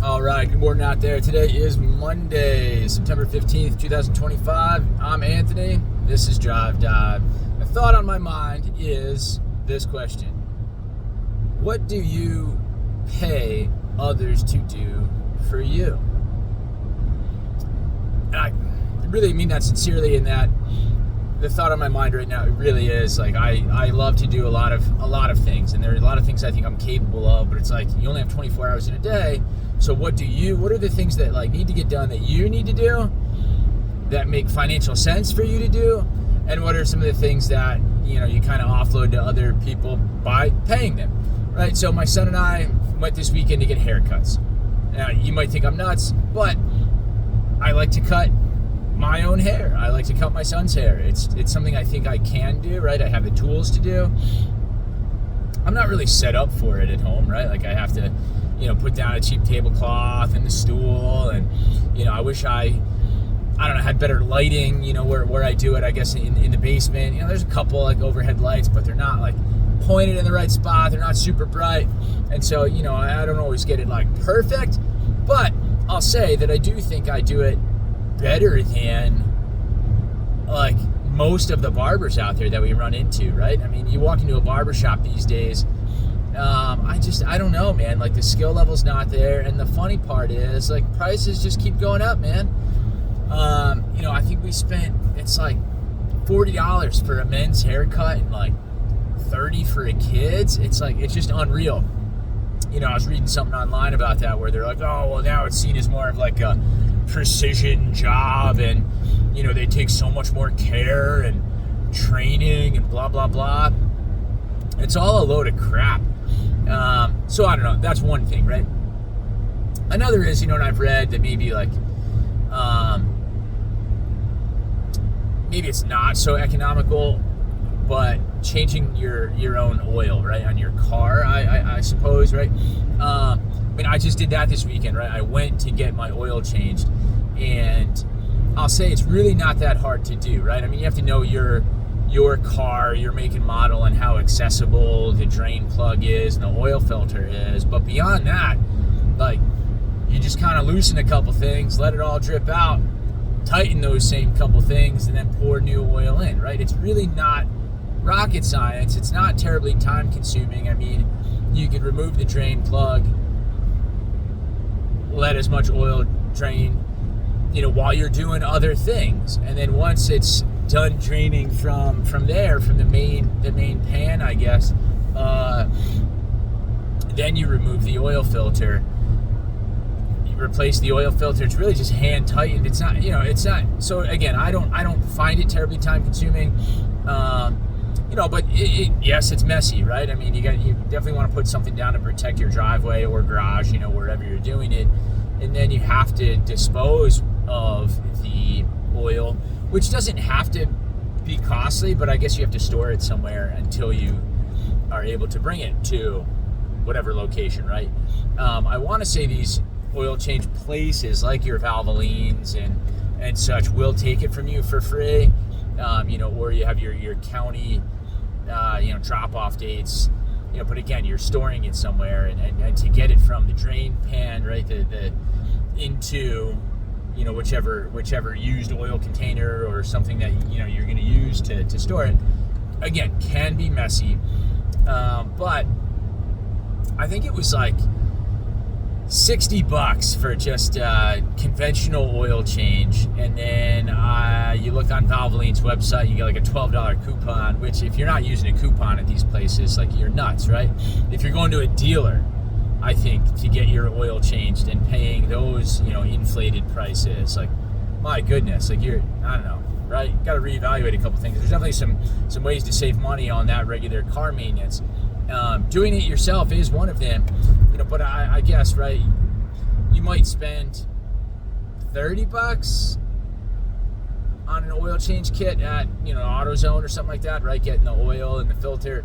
All right, good morning out there. Today is Monday, September 15th, 2025. I'm Anthony. This is Drive Dive. The thought on my mind is this question. What do you pay others to do for you? And I really mean that sincerely, in that the thought on my mind right now, it really is like I love to do a lot of things, and there are a lot of things I think I'm capable of, but it's like you only have 24 hours in a day. So what are the things that like need to get done that you need to do that make financial sense for you to do? And what are some of the things that, you kind of offload to other people by paying them, right? So my son and I went this weekend to get haircuts. Now, you might think I'm nuts, but I like to cut my own hair. I like to cut my son's hair. It's something I think I can do, right? I have the tools to do. I'm not really set up for it at home, right? Like I have to, put down a cheap tablecloth and the stool, and I wish I don't know, had better lighting, where I do it, I guess in the basement. There's a couple like overhead lights, but they're not like pointed in the right spot. They're not super bright. And so, I don't always get it like perfect, but I'll say that I do think I do it better than like most of the barbers out there that we run into, right? I mean, you walk into a barber shop these days, I don't know, man, like the skill level's not there. And the funny part is like prices just keep going up, man. I think we spent, it's like $40 for a men's haircut and like $30 for a kid's. It's like, it's just unreal. I was reading something online about that where they're like, oh, well, now it's seen as more of like a precision job, and they take so much more care and training and blah blah blah. It's all a load of crap. So I don't know, that's one thing, right? Another is, and I've read that maybe like maybe it's not so economical, but changing your own oil, right, on your car, I suppose, right? I just did that this weekend, right? I went to get my oil changed, and I'll say it's really not that hard to do, right? I mean, you have to know your car, your make and model, and how accessible the drain plug is and the oil filter is. But beyond that, like, you just kind of loosen a couple things, let it all drip out, tighten those same couple things, and then pour new oil in, right? It's really not rocket science. It's not terribly time consuming. I mean, you could remove the drain plug, let as much oil drain, while you're doing other things, and then once it's done draining from the main pan, I guess, then you remove the oil filter. You replace the oil filter. It's really just hand tightened. It's not, it's not. So again, I don't find it terribly time consuming. But yes, it's messy, right? I mean, you definitely want to put something down to protect your driveway or garage, wherever you're doing it. And then you have to dispose of the oil, which doesn't have to be costly, but I guess you have to store it somewhere until you are able to bring it to whatever location, right? I want to say these oil change places like your Valvolines and such will take it from you for free, or you have your county drop-off dates, but again, you're storing it somewhere, and to get it from the drain pan, right, the into whichever used oil container or something that you're going to use to store it, again, can be messy, but I think it was like $60 for just conventional oil change, and then you look on Valvoline's website, you get like a $12 coupon, which if you're not using a coupon at these places, like, you're nuts, right? If you're going to a dealer, I think, to get your oil changed and paying those inflated prices, like, my goodness, like, I don't know, right? You got to reevaluate a couple things. There's definitely some ways to save money on that regular car maintenance. Doing it yourself is one of them, but I guess, right, you might spend $30 on an oil change kit at, AutoZone or something like that, right? Getting the oil and the filter,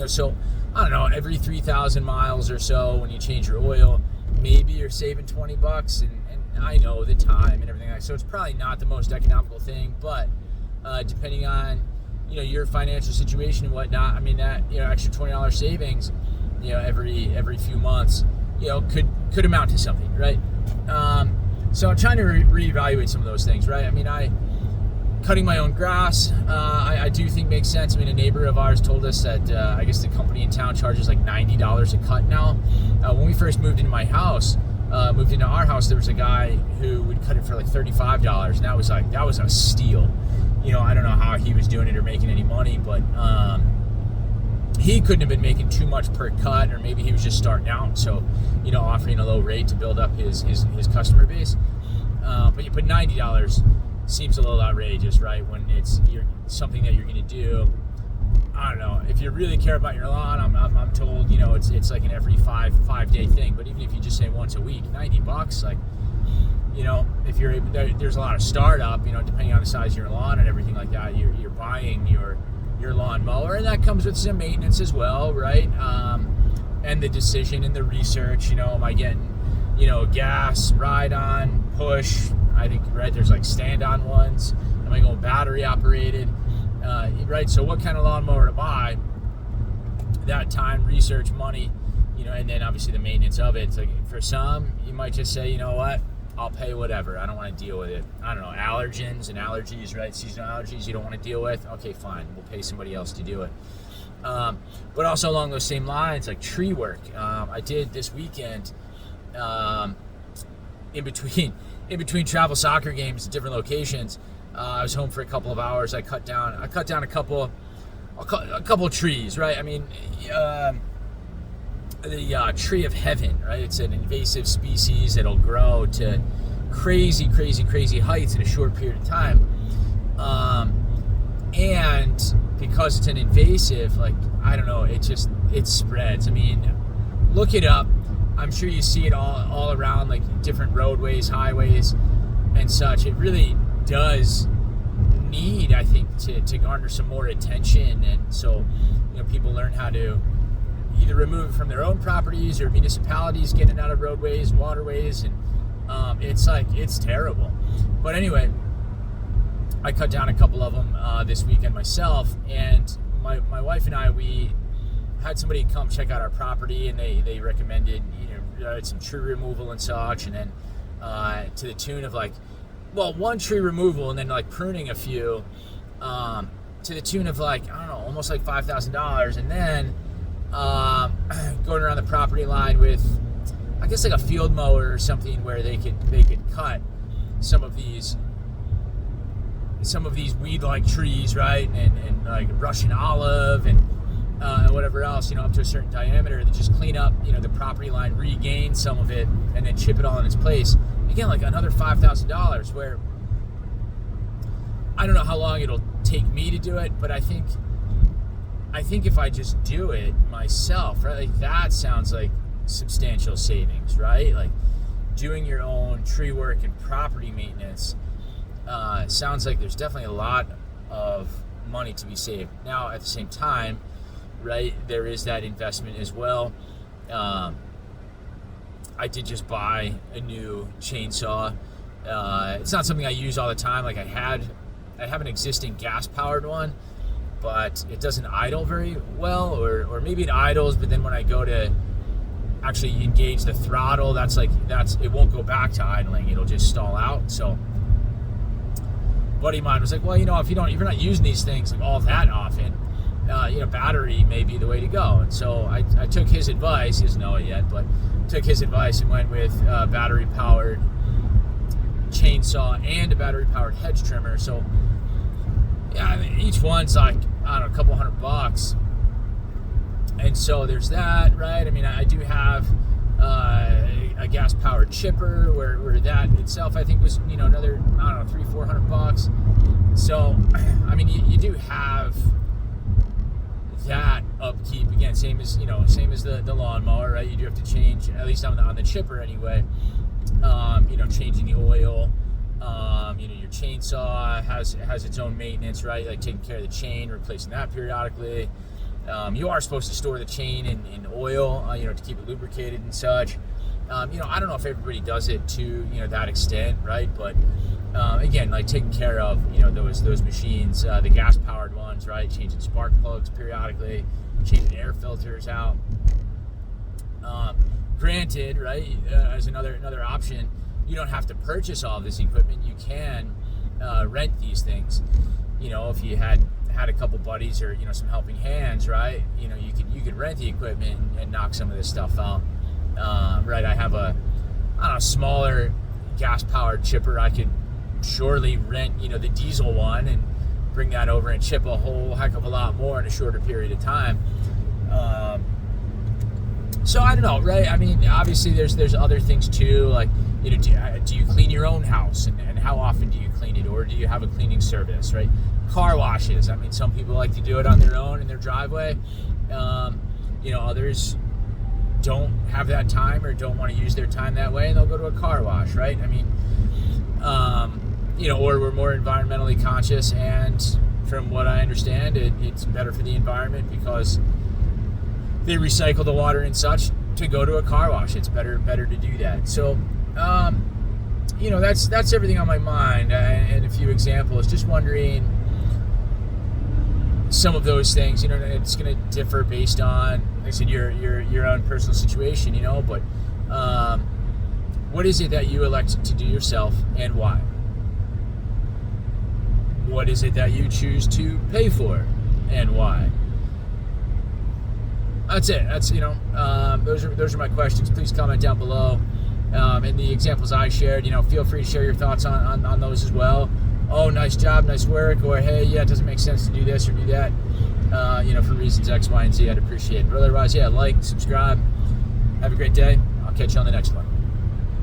so I don't know, every 3,000 miles or so when you change your oil, maybe you're saving $20, and I know the time and everything like that, so it's probably not the most economical thing, but depending on your financial situation and whatnot, I mean, that extra $20 savings every few months could amount to something, right? So I'm trying to reevaluate some of those things, right? I mean, cutting my own grass, I do think makes sense. I mean, a neighbor of ours told us that I guess the company in town charges like $90 a cut now. When we first moved into our house, there was a guy who would cut it for like $35, and that was a steal. I don't know how he was doing it or making any money, but he couldn't have been making too much per cut, or maybe he was just starting out, so offering a low rate to build up his customer base. But $90 seems a little outrageous, right? When it's something that you're going to do. I don't know, if you really care about your lawn, I'm told it's like an every five day thing. But even if you just say once a week, $90, like if you're able, there's a lot of startup, depending on the size of your lawn and everything like that. You're buying your lawn mower, and that comes with some maintenance as well, right? And the decision and the research. Am I getting gas, ride on, push? I think, right, there's like stand-on ones. Am I going battery operated? Right, so what kind of lawnmower to buy? That time, research, money, and then obviously the maintenance of it. It's like, for some, you might just say, you know what, I'll pay whatever. I don't want to deal with it. I don't know, allergens and allergies, right? Seasonal allergies you don't want to deal with. Okay, fine, we'll pay somebody else to do it. But also along those same lines, like tree work. I did this weekend, in between travel soccer games at different locations. I was home for a couple of hours. I cut down a couple trees, right? I mean, the tree of heaven, right? It's an invasive species that'll grow to crazy heights in a short period of time. And because it's an invasive, like, I don't know, it spreads. I mean, look it up. I'm sure you see it all around, like different roadways, highways, and such. It really does need, I think, to garner some more attention, and so people learn how to either remove it from their own properties, or municipalities getting out of roadways and waterways, and it's terrible. But anyway, I cut down a couple of them this weekend myself, and my wife and I, we had somebody come check out our property, and they recommended some tree removal and such, and then to the tune of one tree removal and then like pruning a few, to the tune of I don't know, almost like $5,000, and then going around the property line with, I guess, like a field mower or something, where they could cut some of these weed-like trees, right, and like Russian olive and whatever else, up to a certain diameter, to just clean up, the property line, regain some of it, and then chip it all in its place. Again, like another $5,000, where I don't know how long it'll take me to do it, but I think if I just do it myself, right, like that sounds like substantial savings, right? Like doing your own tree work and property maintenance sounds like there's definitely a lot of money to be saved. Now, at the same time, right, there is that investment as well. I did just buy a new chainsaw. It's not something I use all the time. Like I have an existing gas-powered one, but it doesn't idle very well, or maybe it idles, but then when I go to actually engage the throttle, it won't go back to idling. It'll just stall out. So, a buddy of mine was like, well, if you're not using these things like all that often, battery may be the way to go. And so I took his advice. He doesn't know it yet, but took his advice and went with a battery-powered chainsaw and a battery-powered hedge trimmer. So, yeah, I mean, each one's like, I don't know, a couple $100. And so there's that, right? I mean, I do have a gas-powered chipper, where that itself, I think, was, another, I don't know, $300-400. So, I mean, you do have that upkeep, again, same as the lawnmower, right? You do have to change, at least on the chipper anyway, changing the oil. Your chainsaw has its own maintenance, right? Like taking care of the chain, replacing that periodically. You are supposed to store the chain in oil, to keep it lubricated and such. I don't know if everybody does it to that extent, right? But again, like taking care of those machines, the gas powered ones, right? Changing spark plugs periodically, changing air filters out. Granted, right, as another option, you don't have to purchase all this equipment. You can rent these things. If you had a couple buddies or some helping hands, right? You could rent the equipment and knock some of this stuff out. Right, I have a smaller gas-powered chipper. I could surely rent the diesel one and bring that over and chip a whole heck of a lot more in a shorter period of time. So I don't know, right? I mean, obviously there's other things too, like do you clean your own house, and how often do you clean it, or do you have a cleaning service, right? Car washes. I mean, some people like to do it on their own in their driveway. Others don't have that time or don't want to use their time that way, and they'll go to a car wash, right? I mean, or we're more environmentally conscious, and from what I understand, it's better for the environment because they recycle the water and such to go to a car wash. It's better to do that. So, that's everything on my mind, and a few examples. Just wondering some of those things. It's going to differ based on, like I said, your own personal situation. But what is it that you elect to do yourself, and why? What is it that you choose to pay for, and why? That's it. That's those are my questions. Please comment down below. And the examples I shared, feel free to share your thoughts on those as well. Oh, nice job, nice work, or hey, yeah, it doesn't make sense to do this or do that. For reasons X, Y, and Z, I'd appreciate it. But otherwise, yeah, like, subscribe. Have a great day. I'll catch you on the next one.